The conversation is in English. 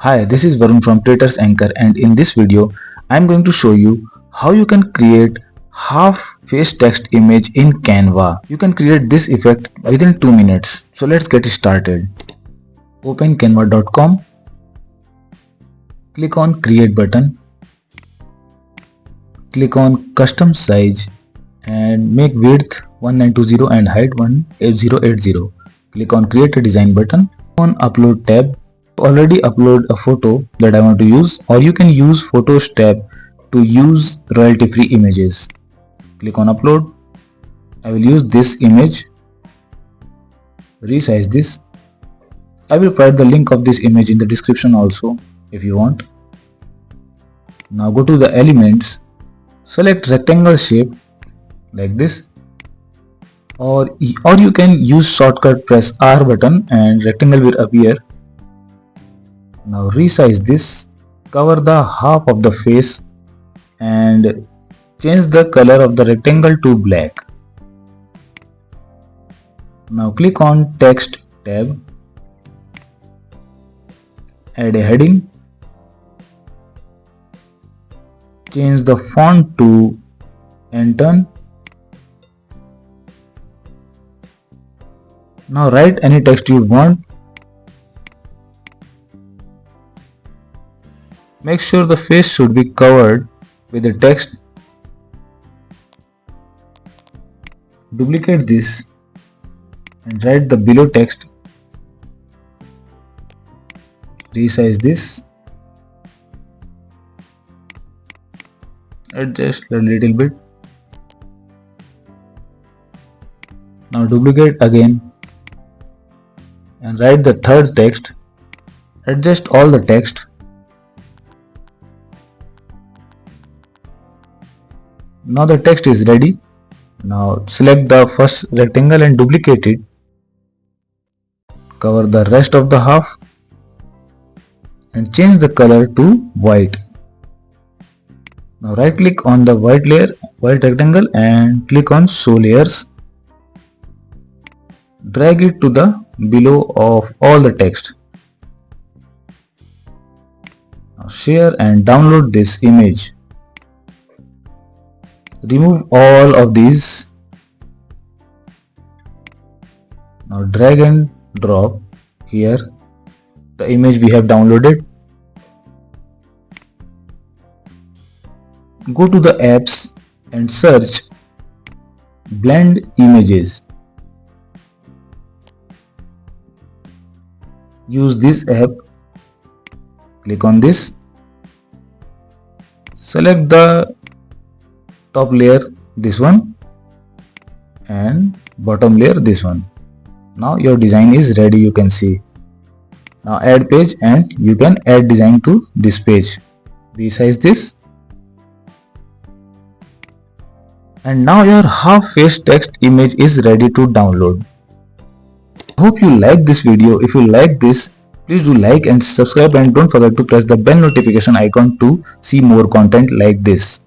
Hi, this is Varun from Traders Anchor, and in this video I am going to show you how you can create half face text image in Canva. You can create this effect within 2 minutes. So let's get started. Open canva.com, click on create button, click on custom size and make width 1920 and height 1080. Click on create a design button. On upload tab, already upload a photo that I want to use, or you can use photos tab to use royalty free images. Click on upload. I will use this image. Resize this. I will provide the link of this image in the description also if you want. Now go to the elements, select rectangle shape like this, or you can use shortcut, press R button and rectangle will appear. Now resize this, cover the half of the face and change the color of the rectangle to black. Now click on text tab, add a heading, change the font to Anton. Now write any text you want. Make sure the face should be covered with the text. Duplicate this and write the below text. Resize this. Adjust a little bit. Now duplicate again and write the third text. Adjust all the text. Now the text is ready. Now select the first rectangle and duplicate it. Cover the rest of the half and change the color to white. Now right click on the white layer, white rectangle and click on show layers. Drag it to the below of all the text. Now share and download this image. Remove all of these. Now drag and drop here the image we have downloaded. Go to the apps and search blend images. Use this app. Click on this. Select the top layer, this one, and bottom layer, this one. Now your design is ready, you can see. Now add page and you can add design to this page. Resize this. And now your half face text image is ready to download. Hope you like this video. If you like this, please do like and subscribe and don't forget to press the bell notification icon to see more content like this.